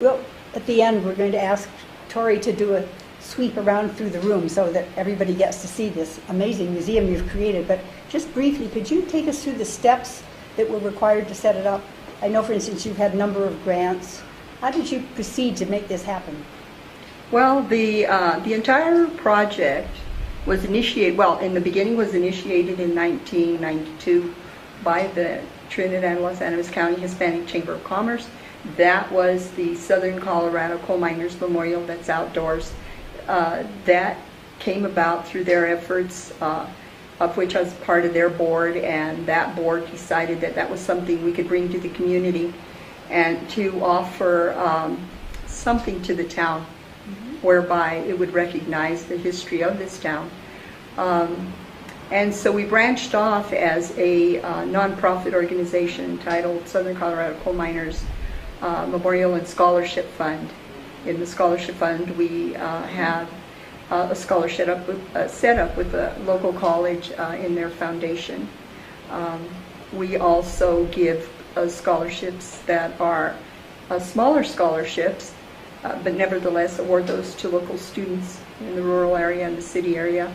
Well, at the end, we're going to ask Tori to do a sweep around through the room so that everybody gets to see this amazing museum you've created. But just briefly, could you take us through the steps that were required to set it up? I know, for instance, you've had a number of grants. How did you proceed to make this happen? Well, the entire project was initiated, well, in the beginning was initiated in 1992 by the Trinidad-Las County Hispanic Chamber of Commerce. That was the Southern Colorado Coal Miners Memorial that's outdoors. That came about through their efforts, of which I was part of their board, and that board decided that that was something we could bring to the community and to offer something to the town, whereby it would recognize the history of this town. And so we branched off as a nonprofit organization entitled Southern Colorado Coal Miners Memorial and Scholarship Fund. In the scholarship fund, we have a scholarship set up with a local college in their foundation. We also give scholarships that are smaller scholarships, but nevertheless award those to local students in the rural area and the city area.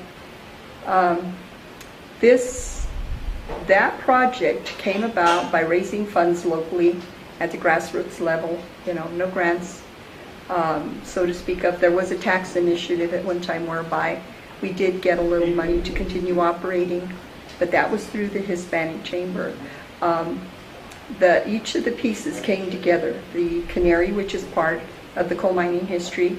That project came about by raising funds locally at the grassroots level, no grants, so to speak of. There was a tax initiative at one time whereby we did get a little money to continue operating, but that was through the Hispanic Chamber. Each of the pieces came together. The canary, which is part of the coal mining history,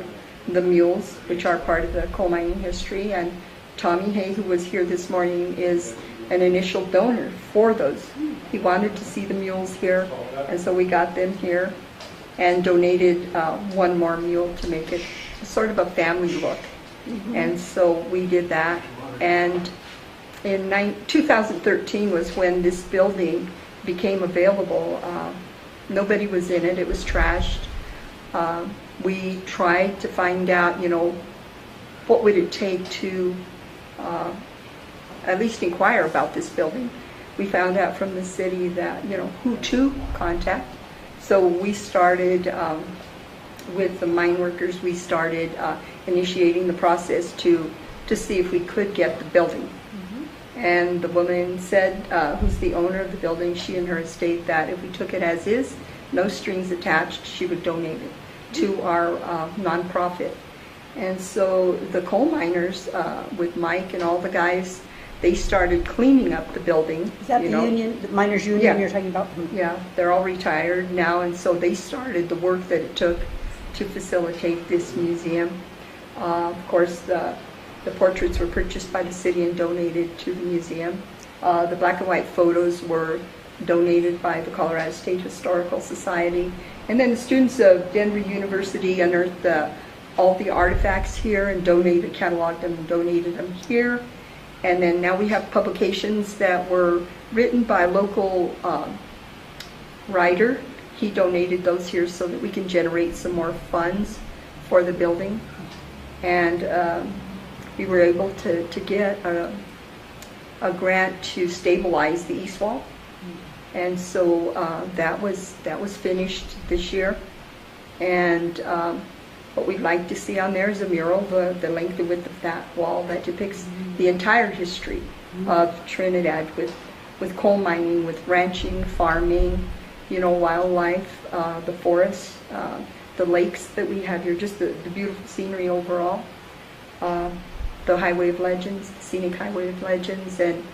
the mules, which are part of the coal mining history, and Tommy Hay, who was here this morning, is an initial donor for those. He wanted to see the mules here, and so we got them here and donated one more mule to make it sort of a family look. And so we did that, and in 2013 was when this building became available. Nobody was in it. It was trashed. We tried to find out, what would it take to at least inquire about this building. We found out from the city that, who to contact. So we started with the mine workers. We started initiating the process to see if we could get the building. And the woman said, who's the owner of the building, she and her estate, that if we took it as is, no strings attached, she would donate it to our nonprofit. And so the coal miners, with Mike and all the guys, they started cleaning up the building. Is that the union, the miners' union you're talking about? Yeah, they're all retired now, and so they started the work that it took to facilitate this museum. Of course, the portraits were purchased by the city and donated to the museum. The black and white photos were donated by the Colorado State Historical Society. And then the students of Denver University unearthed all the artifacts here and cataloged them and donated them here. And then now we have publications that were written by a local writer. He donated those here so that we can generate some more funds for the building. And we were able to get a grant to stabilize the east wall. And so that was finished this year. And what we'd like to see on there is a mural, the length and width of that wall that depicts the entire history of Trinidad with coal mining, with ranching, farming, wildlife, the forests, the lakes that we have here, just the beautiful scenery overall, the Highway of Legends, the scenic Highway of Legends, and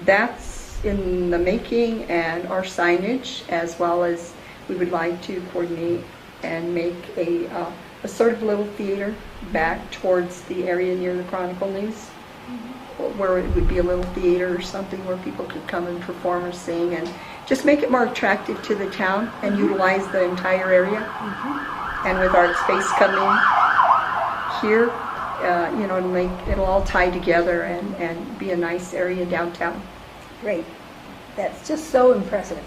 that's in the making, and our signage, as well as we would like to coordinate and make a sort of little theater back towards the area near the Chronicle News, where it would be a little theater or something where people could come and perform or sing, and just make it more attractive to the town and utilize the entire area. And with art space coming here, it'll all tie together and be a nice area downtown. Great. That's just so impressive.